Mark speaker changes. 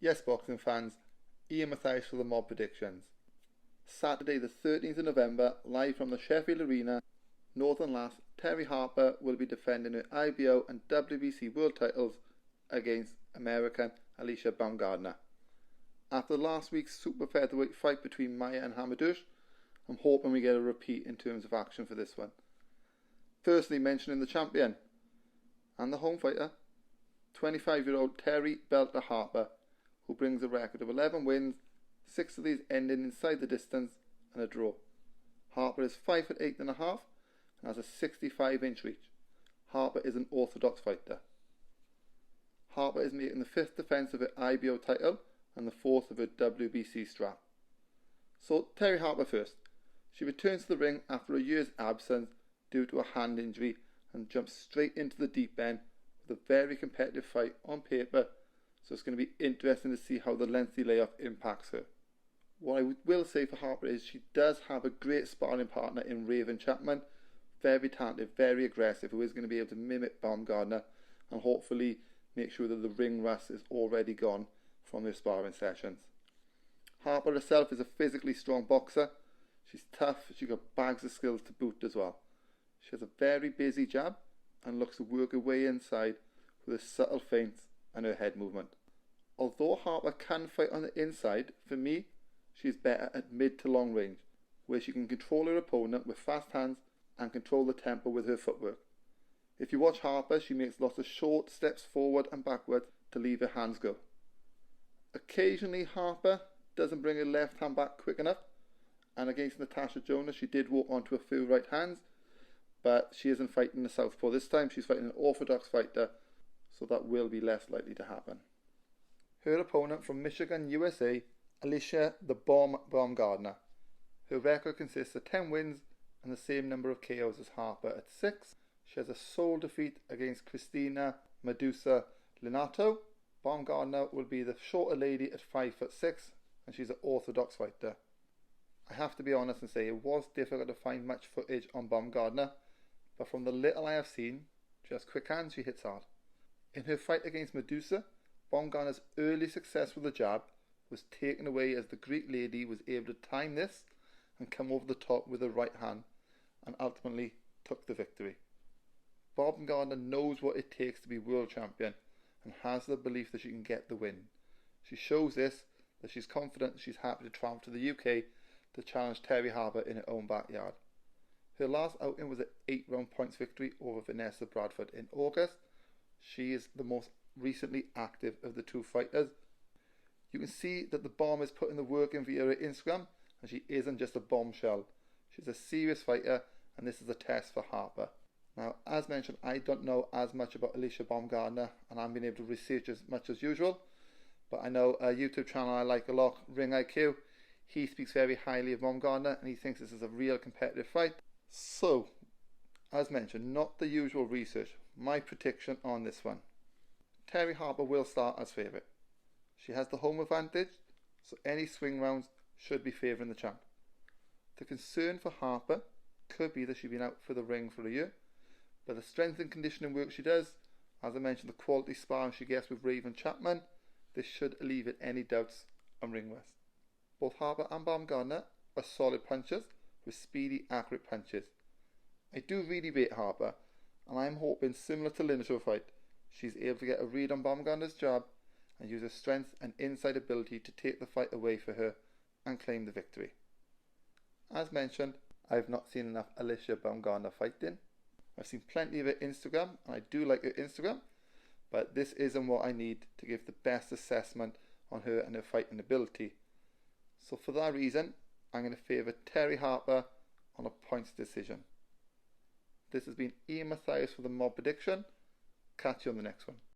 Speaker 1: Yes, boxing fans, Ian Mathias for the mob predictions. Saturday the 13th of November, live from the Sheffield Arena, Northern Lass Terri Harper will be defending her IBO and WBC world titles against American Alicia Baumgardner. After last week's super featherweight fight between Maya and Hamadouche, I'm hoping we get a repeat in terms of action for this one. Firstly, mentioning the champion and the home fighter, 25-year-old Terri Belter Harper, who brings a record of 11 wins, 6 of these ending inside the distance and a draw. Harper is 5'8" and has a 65-inch reach. Harper is an orthodox fighter. Harper is making the 5th defence of her IBO title and the 4th of her WBC strap. So Terri Harper first. She returns to the ring after a year's absence due to a hand injury and jumps straight into the deep end with a very competitive fight on paper, so it's going to be interesting to see how the lengthy layoff impacts her. What I will say for Harper is she does have a great sparring partner in Raven Chapman, very talented, very aggressive, who is going to be able to mimic Baumgardner and hopefully make sure that the ring rust is already gone from their sparring sessions. Harper herself is a physically strong boxer. She's tough, she's got bags of skills to boot as well. She has a very busy jab and looks to work her way inside with her subtle feints and her head movement. Although Harper can fight on the inside, for me, she is better at mid to long range, where she can control her opponent with fast hands and control the tempo with her footwork. If you watch Harper, she makes lots of short steps forward and backward to leave her hands go. Occasionally Harper doesn't bring her left hand back quick enough, and against Natasha Jonas she did walk onto a few right hands, but she isn't fighting the southpaw this time. She's fighting an orthodox fighter, so that will be less likely to happen. Her opponent from Michigan, USA, Alicia Baumgardner. Her record consists of 10 wins and the same number of KOs as Harper at 6. She has a sole defeat against Christina Medusa Linato. Baumgardner will be the shorter lady at 5'6", and she's an orthodox fighter. I have to be honest and say it was difficult to find much footage on Baumgardner, but from the little I have seen, she has quick hands, she hits hard. In her fight against Medusa, Baumgardner's early success with the jab was taken away as the Greek lady was able to time this and come over the top with her right hand and ultimately took the victory. Baumgardner knows what it takes to be world champion and has the belief that she can get the win. She shows this, that she's confident she's happy to travel to the UK to challenge Terri Harper in her own backyard. Her last outing was an 8-round points victory over Vanessa Bradford in August. She is the most recently active of the two fighters. You can see that the bomb is putting the work in via her Instagram, and she isn't just a bombshell. She's a serious fighter, and this is a test for Harper. Now, as mentioned, I don't know as much about Alicia Baumgardner, and I'm being able to research as much as usual, but I know a YouTube channel I like a lot, Ring IQ, he speaks very highly of Baumgardner, and he thinks this is a real competitive fight. So, as mentioned, not the usual research. My prediction on this one. Terri Harper will start as favourite. She has the home advantage, so any swing rounds should be favouring the champ. The concern for Harper could be that she's been out for the ring for a year, but the strength and conditioning work she does, as I mentioned, the quality sparring she gets with Raven Chapman, this should alleviate any doubts on ring rest. Both Harper and Baumgardner are solid punchers with speedy, accurate punches. I do really rate Harper, and I'm hoping, similar to Linda's fight, she's able to get a read on Baumgardner's jab and use her strength and inside ability to take the fight away for her and claim the victory. As mentioned, I've not seen enough Alicia Baumgardner fighting. I've seen plenty of her Instagram, and I do like her Instagram, but this isn't what I need to give the best assessment on her and her fighting ability. So for that reason, I'm going to favour Terri Harper on a points decision. This has been Ian Mathias for the Mob Prediction. Catch you on the next one.